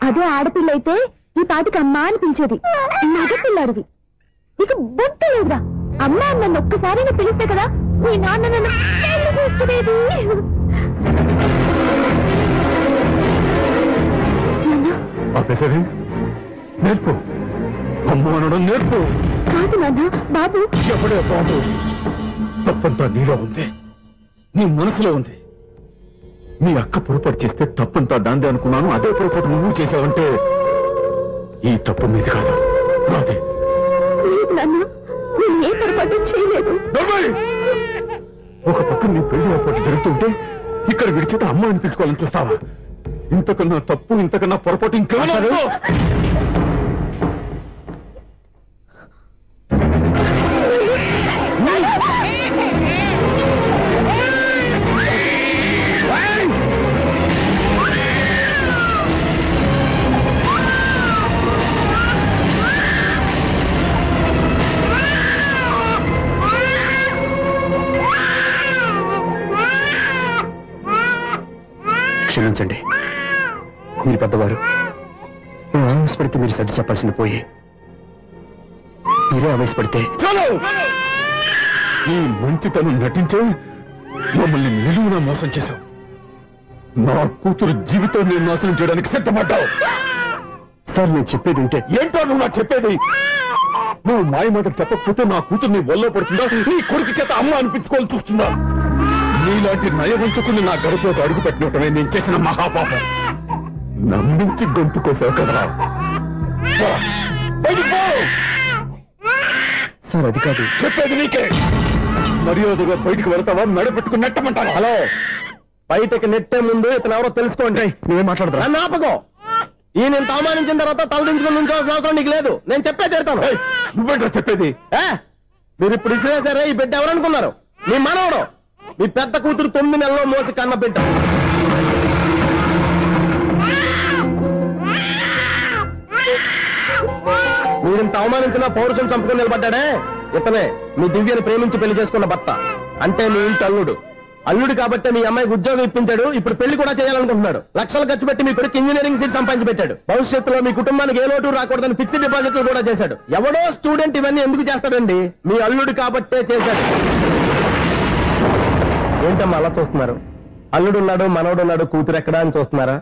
అదే ఆడపిల్ల అయితే ఈ పాటికి అమ్మా అని పిలిచేది. మగ పిల్లాడివి, నీకు బొట్టు లేదురా. అమ్మా నన్ను ఒక్కసారైనా పిలిస్తే కదా మీ నాన్న నన్ను పెళ్లి చేసుకునేది. నేర్పు, అమ్మ అనడం నేర్పు. కాదు నాన్న, బాబు. ఎప్పుడే బాబు, తప్పంతా నీలో ఉంది, నీ మనసులో ఉంది. మీ అక్క పొరపాటు చేస్తే తప్పంతా దాందే అనుకున్నాను. అదే పొరపాటు నువ్వు చేసావంటే ఈ తప్పు మీది కాదు, నాదే. నాన్న, నేను ఏ పొరపాటు చేయలేదు. ఒక పక్క నీ పెళ్లి ఏర్పాటు జరుగుతుంటే ఇక్కడ విడిచేత అమ్మ అనిపించుకోవాలని చూస్తావా? ఇంతకన్నా తప్పు, ఇంతకన్నా పొరపాటు ఇంకా. క్షమించండి, మీరు పెద్దవారు. నేను ఆవేశపడితే మీరు సర్ది చెప్పాల్సింది పోయి మీరే ఆవేశపడితే. ఈ మంచితనం నటించే మమ్మల్ని నిలువునా మోసం చేశావు. నా కూతురు జీవితాన్ని నాశనం చేయడానికి సిద్ధపడ్డావు. సార్ నేను చెప్పేది ఉంటే ఏంటో నువ్వు నాకు చెప్పేది? నువ్వు మాయ మాట చెప్పకపోతే నా కూతుర్ని వల్ల పడుతుందా, నీ కొడుకు చేత అమ్మ అనిపించుకోవాలని చూస్తుందా? నీలాంటి నయవంచుకుని నా గడుపులోకి అడుగు పెట్టినట్టమే నేను చేసిన మహాపాపం. నమ్మించి గొంతు కోసావు కదా. సార్ అది కాదు చెప్పేది నీకే. మర్యాదగా బయటికి వెళ్తావా, మెడపెట్టుకుని నెట్టమంటావా? హలో, బయటకి నెట్టే ముందు ఇతను ఎవరో తెలుసుకోండి. నువ్వేం మాట్లాడతా? నన్ను ఆపకో. ఈయన ఇంత అవమానించిన తర్వాత తలదించుకుని నుంచోవాల్సిన అవసరం నీకు లేదు. నేను చెప్పే తీరుతాను. నువ్వేంటో చెప్పేది? మీరు ఇప్పుడు ఇసిరేసారే, ఈ బిడ్డ ఎవరనుకున్నారు? మీ మనవడు, మీ పెద్ద కూతురు 9 నెలల్లో మోసి కన్న బిడ్డ. మీరింత అవమానించిన పౌరుషం చంపుకుని నిలబడ్డాడే ఇతనే మీ దివ్యను ప్రేమించి పెళ్లి చేసుకున్న భర్త. అంటే మీ ఇంటి అల్లుడు. అల్లుడు కాబట్టి మీ అమ్మాయికి ఉద్యోగం ఇప్పించాడు. ఇప్పుడు పెళ్లి కూడా చేయాలనుకుంటున్నాడు. లక్షలు ఖర్చు పెట్టి మీ కొడుకు ఇంజనీరింగ్ సీట్ సంపాదించి పెట్టాడు. భవిష్యత్తులో మీ కుటుంబానికి ఏ లోటు రాకూడదని ఫిక్స్డ్ డిపాజిట్లు కూడా చేశాడు. ఎవడో స్టూడెంట్ ఇవన్నీ ఎందుకు చేస్తాడండి? మీ అల్లుడు కాబట్టే చేశాడు. ఏంటమ్మా అలా చూస్తున్నారు? అల్లుడున్నాడు, మనవడున్నాడు, కూతురు ఎక్కడా అని చూస్తున్నారా?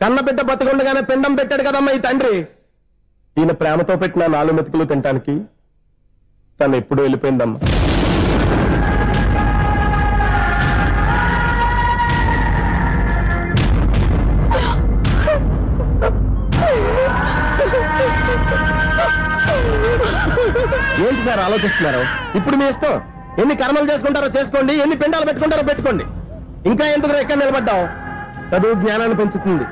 కన్నబిడ్డ బతుకుండగానే పిండం పెట్టాడు కదమ్మా ఈ తండ్రి. ఈయన ప్రేమతో పెట్టిన 4 మెతుకులు తినటానికి తను ఎప్పుడు వెళ్ళిపోయిందమ్మా. ఏంటి సార్ ఆలోచిస్తున్నారు? ఇప్పుడు మీ ఇష్టం. ఎన్ని కర్మలు చేసుకుంటారో చేసుకోండి, ఎన్ని పిండాలు పెట్టుకుంటారో పెట్టుకోండి. ఇంకా ఎందుకు ఎక్కడ నిలబడ్డావు? చదువు జ్ఞానాన్ని పెంచుతుంది.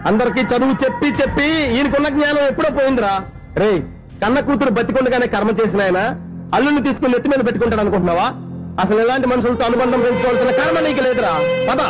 అందరికీ చదువు చెప్పి చెప్పి ఈయనకున్న జ్ఞానం ఎప్పుడో పోయిందిరా. రే, కన్న కూతురు బతికొండగానే కర్మ చేసిన ఆయన అల్లుని తీసుకుని ఎత్తి మీద పెట్టుకుంటాడు అనుకుంటున్నావా? అసలు ఎలాంటి మనుషులతో అనుబంధం పెంచుకోవాల్సిన కర్మ నీకు లేదురా. పద.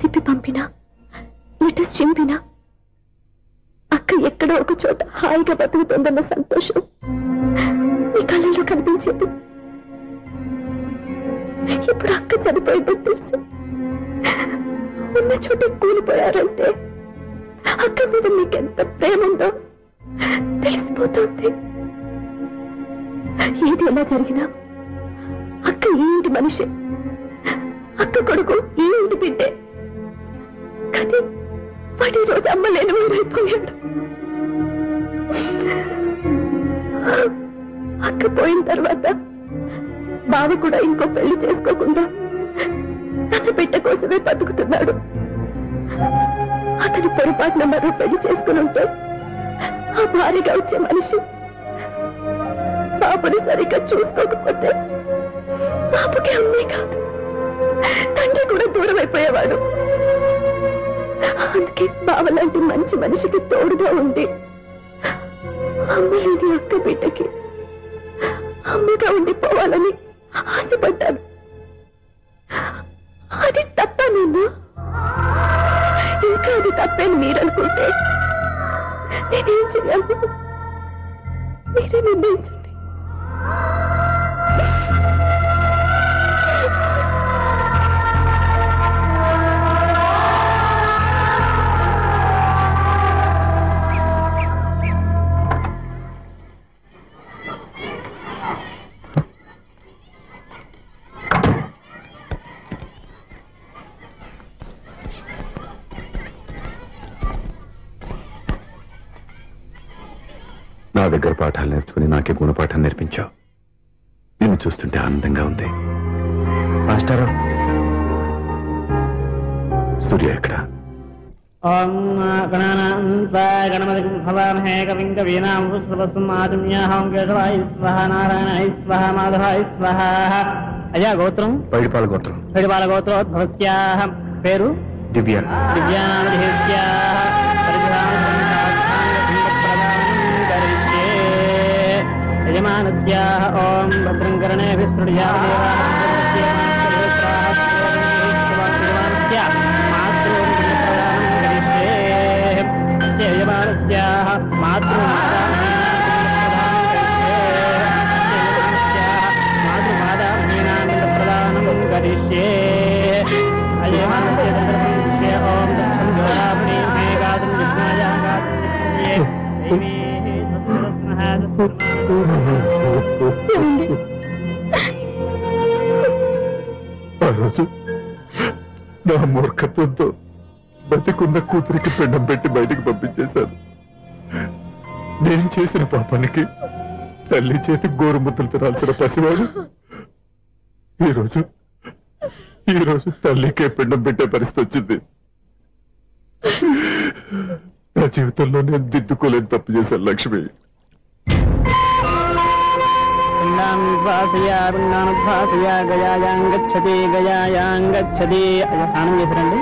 తిప్పి పంపినా, లెటర్స్ చింపినా అక్క ఎక్కడో ఒక చోట హాయిగా బతుకుతుందన్న సంతోషం నీ కళ్ళల్లో కనిపించేది. ఇప్పుడు అక్క చనిపోయిందని తెలిసి ఉన్న చోట కూలిపోయారంటే అక్క మీద నీకెంత ప్రేమ ఉందో తెలిసిపోతుంది. ఏది ఎలా జరిగినా అక్క ఈ ఇంటి మనిషి, అక్క కొడుకు ఈ ఇంటి బిడ్డే. కానీ వాడి రోజు అమ్మ లేని ఊరైపోయాడు. అక్క పోయిన తర్వాత బావ కూడా ఇంకో పెళ్లి చేసుకోకుండా తన బిడ్డ కోసమే బతుకుతున్నాడు. అతను పొరపాటున మరో పెళ్లి చేసుకుని ఉంటే ఆ భారీగా వచ్చే మనిషి పాపని సరిగ్గా చూసుకోకపోతే పాపకి అమ్మే కాదు తండ్రి కూడా దూరం అయిపోయేవాడు. అందుకే బావలాంటి మంచి మనిషికి తోడుగా ఉండి అమ్మ లేని అక్క బిడ్డకి అమ్మగా ఉండిపోవాలని ఆశపడ్డాను. అది తప్ప నిన్ను ఇంకా అది తప్పని మీరనుకుంటే నేనేం చేయాలి? మీరే నిర్ణయించండి. నా దగ్గర పాఠాలు నేర్చుకుని నాకే గుణపాఠం నేర్పించావు. నిన్ను చూస్తుంటే ఆనందంగా ఉంది. మాస్టారు, సూర్య ఎక్కడ? అయ్యా గోత్రం పైడిపాల గోత్రం. పైడిపాల గోత్రోద్భవస్యాః. పేరు దివ్య. దివ్యానామధేస్యాః. సేయమానస్యాః ఓం భద్రం కర్ణేభిః ఆ రోజు నా మూర్ఖత్వంతో బతికున్న కూతురికి పిండం పెట్టి బయటికి పంపించేశాను. నేను చేసిన పాపానికి తల్లి చేతి గోరుముద్దలు తినాల్సిన పసివాడు ఈ రోజు తల్లికే పిండం పెట్టే పరిస్థితి వచ్చింది. నా జీవితంలో నేను దిద్దుకోలేని తప్పు చేశాను లక్ష్మి. గయాయాంగచ్చతి గయాయాంగచ్చతి స్నానం చేశారండి.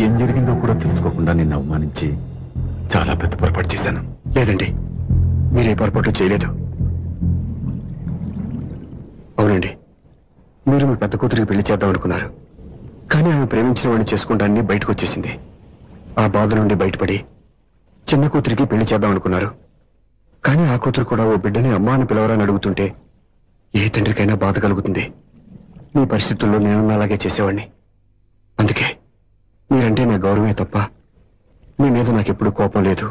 ఏం జరిగిందో కూడా తెలుసుకోకుండా నిన్ను అవమానించి చాలా పెద్ద పొరపాటు చేశాను. లేదండి, మీరే పొరపాటు చేయలేదు. అవునండి, మీరు మీ పెద్ద కూతురికి పెళ్లి చేద్దాం అనుకున్నారు. కానీ ఆమె ప్రేమించిన వాడిని చేసుకుంటానని బయటకు వచ్చేసింది. ఆ బాధ నుండి బయటపడి చిన్న కూతురికి పెళ్లి చేద్దాం అనుకున్నారు. కానీ ఆ కూతురు కూడా ఓ బిడ్డని అమ్మా అని పిలవరని అడుగుతుంటే ఏ తండ్రికైనా బాధ కలుగుతుంది. మీ పరిస్థితుల్లో నేను అలాగే చేసేవాడిని. అందుకే మీరంటే నా గౌరవమే తప్ప మీ మీద నాకెప్పుడు కోపం లేదు,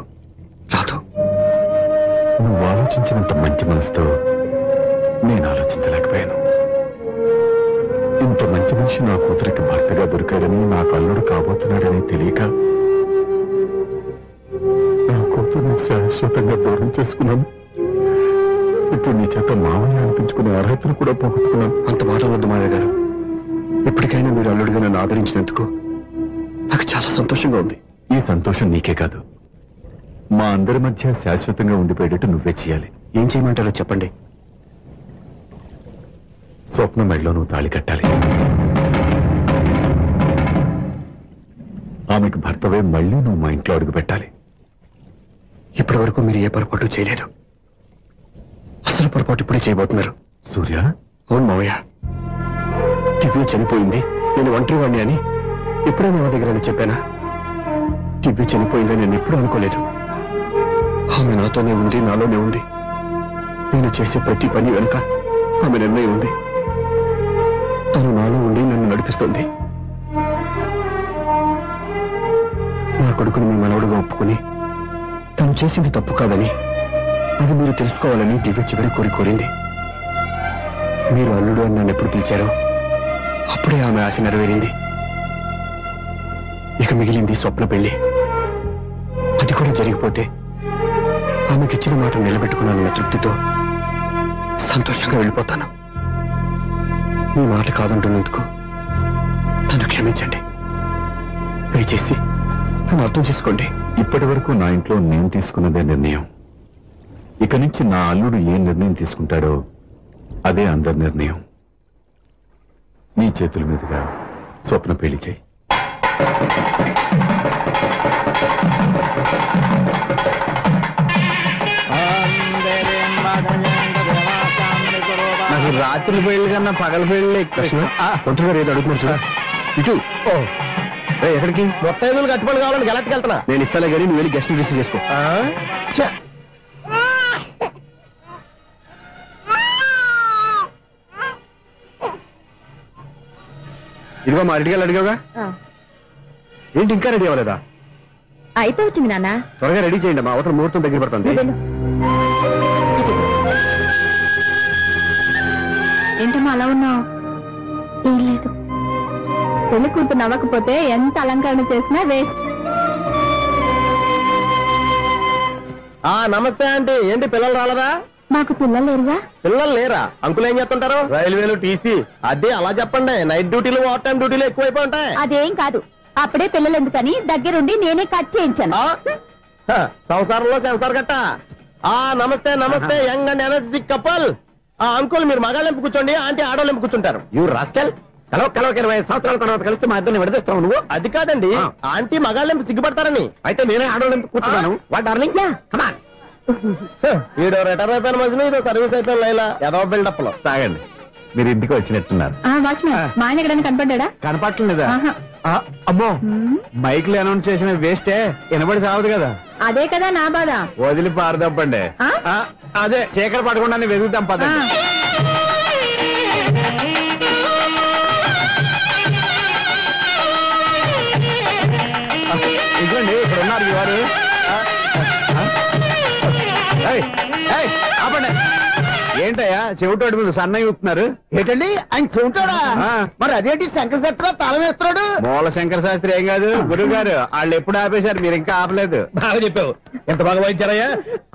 రాదు. నువ్వు ఆలోచించినంత మంచి మనసుతో నేను ఆలోచించలేకపోయాను. ఇంత మంచి మనిషి నా కూతురికి భర్తగా దొరికాడని, నాకు అల్లుడు కాబోతున్నాడని తెలియక నా కూతుర్ని శాశ్వతంగా దూరం చేసుకున్నాను. ఇప్పుడు నీ చేత మామయ్య అనిపించుకునే అర్హతను కూడా పోగొట్టుకున్నాను. అంత మాటలొద్దు మావయ్య గారు. ఎప్పటికైనా మీరు అల్లుడిగా నన్ను ఆదరించినందుకు నాకు చాలా సంతోషంగా ఉంది. ఈ సంతోషం నీకే కాదు, మా అందరి మధ్య శాశ్వతంగా ఉండిపోయేటట్టు నువ్వే చేయాలి. ఏం చేయమంటారో చెప్పండి. స్వప్న మెడలో నువ్వు తాళి కట్టాలి. ఆమెకు భర్తవే మళ్ళీ నువ్వు మా ఇంట్లో అడుగు పెట్టాలి. ఇప్పటి వరకు మీరు ఏ పొరపాటు చేయలేదు. అసలు పొరపాటు ఇప్పుడే చేయబోతున్నారు. సూర్య, అవును మావయ్య, దివ్య చనిపోయింది, నేను ఒంటరి వాడిని అని ఎప్పుడూ మా దగ్గర చెప్పానా? దివ్య చనిపోయిందని నేను ఎప్పుడూ అనుకోలేదు. ఆమె నాతోనే ఉంది, నాలోనే ఉంది. నేను చేసే ప్రతి పని వెనుక ఆమె నిర్ణయం ఉంది. తను నాలో ఉండి నన్ను నడిపిస్తుంది. నా కొడుకుని మీ మనవడుగా ఒప్పుకుని తను చేసింది తప్పు కాదని, అది మీరు తెలుసుకోవాలని దివ్య చివరి కోరింది. మీరు అల్లుడు అని నన్ను ఎప్పుడు పిలిచారో అప్పుడే ఆమె ఆశ నెరవేరింది. ఇక మిగిలింది స్వప్న పెళ్లి. అది కూడా జరిగిపోతే ఆమెకిచ్చిన మాట నిలబెట్టుకున్నానన్న తృప్తితో సంతోషంగా వెళ్ళిపోతాను. మీ మాట కాదంటున్నందుకు నన్ను క్షమించండి. దయచేసి నన్ను అర్థం చేసుకోండి. ఇప్పటి వరకు నా ఇంట్లో నేను తీసుకున్నదే నిర్ణయం. ఇక నుంచి నా అల్లుడు ఏ నిర్ణయం తీసుకుంటాడో అదే అందరి నిర్ణయం. నీ చేతుల మీదుగా స్వప్న పెళ్లి చేయి. నాకు రాత్రి పెళ్లి కన్నా పగల పెళ్లి ఒంటరిగా ఏదో అడుగుతున్నారు చూడ. ఇటు ఎక్కడికి? మొత్తం ఐదు కట్టుబడి కావాలని గెలెత్తుకు వెళ్తున్నా. నేను ఇస్తాలే కానీ నువ్వు వెళ్ళి గెస్ట్ రిసీవ్ చేసుకో. ఇదిగో మా రెడీగా అడిగావుగా, ఏంటి ఇంకా రెడీ అవ్వలేదా? అయిపోవచ్చింది నాన్న. త్వరగా రెడీ చేయండి, మా అవతల ముహూర్తం దగ్గర పడుతుంది. ఏంటమ్మా అలా ఉన్నావు? ఏం లేదు. పెళ్లి కూతురు నవ్వకపోతే ఎంత అలంకరణ చేసినా వేస్ట్. నమస్తే ఆంటీ. ఏంటి పిల్లలు రాలదా? మాకు పిల్లలు లేరుగా. పిల్లలు లేరా? అంకులు ఏం చేస్తుంటారు? రైల్వేలు, టీసీ. అదే అలా చెప్పండి. నైట్ డ్యూటీలు, ఓవర్ టైం డ్యూటీలు ఎక్కువైపోయి ఉంటాయి. అదేం కాదు, అప్పుడే పిల్లలు ఎందుకని దగ్గరుండి నేనే కట్ చేయించాను. సంసారంలో సెన్సార్ గట్ట. నమస్తే నమస్తే, young and energetic couple. Uncle మీరు మగాళ్ళెంపు కూర్చోండి, ఆంటీ ఆడోళ్ళెంపు కూర్చుంటారు. You rascal. కలవక 20 సంవత్సరాల తర్వాత కలిస్తే మా ఇద్దరిని విడదీస్తావు నువ్వు. అది కాదండి, ఆంటీ మగాళ్ళెంపు సిగ్గుపడతారని. అయితే నేనే ఆడోళ్ళెంపు కూర్చున్నాను. What darling, come on. ఈడో రిటైర్ అయిపోయిన మధ్యలో ఇదో సర్వీస్ అయిపోయిన లైలా ఏదో బిల్డప్ లో. తాగండి, మీరు ఇంటికి వచ్చినట్టున్నారు. వాచ్మెన్ మా ఆయన ఎక్కడైనా కనపడ్డా? కనపడలేదా? అమ్మో, మైక్లు అనౌన్స్ చేసిన వేస్టే, వినబడి సావదు కదా. అదే కదా నా బాధ. వదిలి పారదప్పండి. అదే చీకటి పడకుండా వెతుకుతాం పదండి. ఇదండి ఇక్కడ ఉన్నారు ఈ వారు. ఆపండి. ఏంటయ్యా చెవిటోడి మీద సన్నయ్య ఊపుతున్నారు? ఏంటండి ఆయన చెవిటోడా? మరి అదేంటి శంకర శాస్త్రి తాళం వేస్తున్నాడు? మూల శంకర శాస్త్రి ఏం కాదు గురువు గారు, వాళ్ళు ఎప్పుడు ఆపేశారు, మీరు ఇంకా ఆపలేదు. బాగా చెప్పావు. ఎంత బాగా వాయించారయ్యా.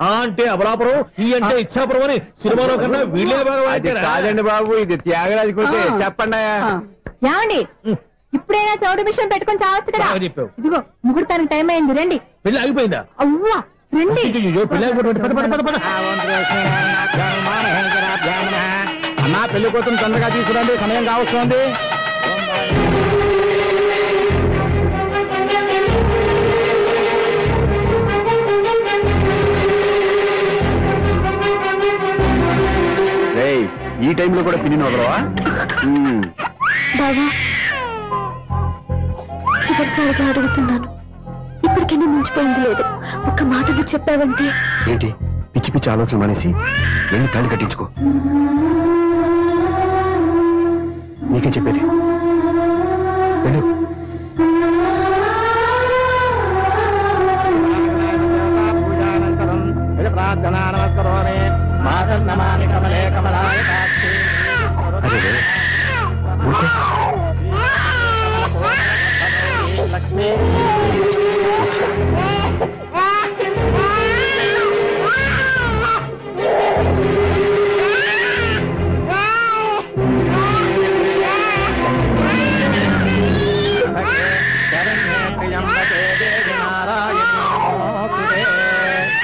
ఆ అంటే అబలాపురం, ఈ అంటే ఇచ్చాపురం అని సినిమాలో కన్నా వీళ్ళే బాగా వాయించారు. కాదండి బాబు, ఇది త్యాగరాజు కొట్టే. చెప్పండి అయ్యా. ఏమండి, ఇప్పుడైనా చౌడు మిషన్ పెట్టుకొని చావచ్చు కదా. చెప్పావు. ఇదిగో ముహూర్తానికి టైం అయింది, రండి. పెళ్లి ఆగిపోయిందా? అవ్వా రండి. అన్నా పెళ్లి కోసం తొందరగా తీసుకురండి, సమయం కావస్తుంది. ఈ టైంలో కూడా పిన్ని వదలవా? బాబా చివరిసారిగా అడుగుతున్నాను, ఇప్పటికైనా మించిపోయింది లేదు. ఒక్క మాట నువ్వు చెప్పావంటే. ఏంటి పిచ్చి పిచ్చి ఆలోచన మానేసి వెళ్ళి తాళి కట్టించుకో. నీకే చెప్పేది, వెళ్ళు.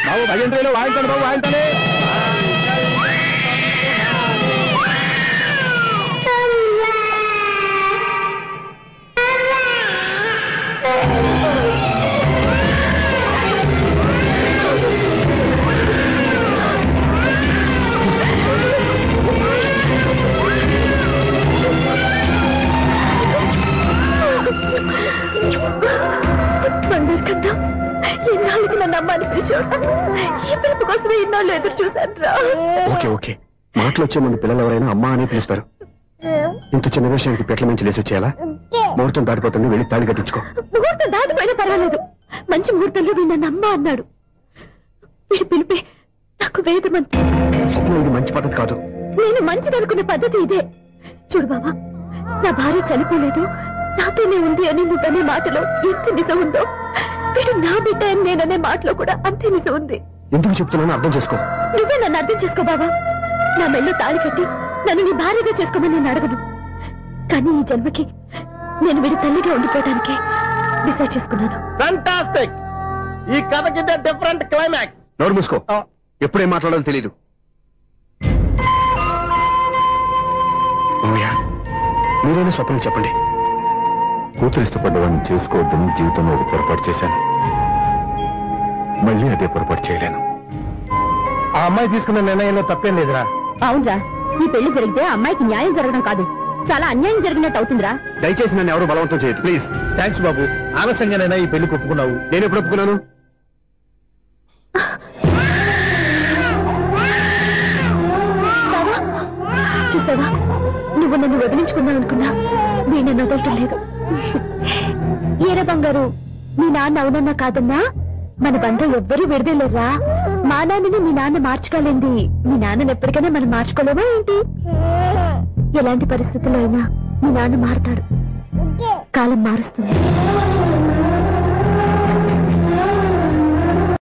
అదే బాబు భజంత్రీలో వాయించండి బాబు, వాయించండి. ఎన్నాళ్ళకి నన్ను అమ్మాని పిలిచాడు. ఈ పిలుపు కోసమే ఇన్నాళ్ళు ఎదురు చూశాను రా. ఓకే ఓకే, మాటలు వచ్చే ముందు పిల్లలు ఎవరైనా అమ్మా అని పిలుస్తారు. ఇంత చిన్న విషయానికి పెట్ల మంచి లేచి వచ్చేయాలా? ముహూర్తం దాటిపోతుంది, వెళ్ళి తాళి కట్టించుకో. ముహూర్తం దాటిపోయినా పర్వాలేదు, మంచి ముహూర్తంలో వీడు నన్ను అమ్మ అన్నాడు. వీడు పిలిపే నాకు వేదమంతి. స్వప్నం, ఇది మంచి పద్ధతి కాదు. నేను మంచిదనుకున్న పద్ధతి ఇదే. చూడు బాబా, నా భార్య చనిపోలేదు, నాతోనే ఉంది అని నువ్వనే మాటలో ఎంత నిజం ఉందో, వీడు నా బిడ్డ అని నేననే మాటలో కూడా అంతే నిజం ఉంది. ఎందుకు చెప్తున్నానో అర్థం చేసుకో. నువ్వే నన్ను అర్థం చేసుకో బాబా. నా మెళ్ళో తాళి కట్టి నన్ను నీ భార్యగా చేసుకోమని నేను అడగను. కానీ ఈ జన్మకి నేను వీడి తల్లిగా ఉండిపోవడానికి డిసైడ్ చేసుకున్నాను. ఫెంటాస్టిక్. ఈ కథకి డిఫరెంట్ క్లైమాక్స్. నోరు మూసుకో, ఎప్పుడేం మాట్లాడాలో తెలీదు. మీరైనా స్వప్నం చెప్పండి. కూతురు ఇష్టపడ్డవాడిని చేసుకోవద్దని జీవితంలో ఒక పొరపాటు చేశాను. మళ్ళీ అదే పొరపాటు చేయలేను. ఆ అమ్మాయి తీసుకున్న నిర్ణయంలో తప్పేం లేదురా. అవునరా, ఈ పెళ్లి జరిగితే అమ్మాయికి న్యాయం జరగడం కాదు, చాలా అన్యాయం జరిగినట్టు అవుతుందిరా. దయచేసి నన్ను ఎవరు బలవంతం చేయదు ప్లీజ్. థ్యాంక్స్ బాబు, ఆలస్యంగానైనా ఈ పెళ్లి ఒప్పుకున్నావు. నేను ఎప్పుడు ఒప్పుకున్నాను? చూసావా, నువ్వు నన్ను వదిలించుకుందాం అనుకున్నా, నేను నన్ను వదలటం లేదు. ఏరా బంగారు, మీ నాన్న అవునన్నా కాదన్నా మన బంధం ఎవ్వరూ విడదలేరా. మా నాన్నని మీ నాన్న మార్చుకోలేంది, మీ నాన్నని ఎప్పటికైనా మనం మార్చుకోలేమా ఏంటి? ఎలాంటి పరిస్థితుల్లో అయినా మీ నాన్న మారుతాడు. కాలం మారుస్తుంది.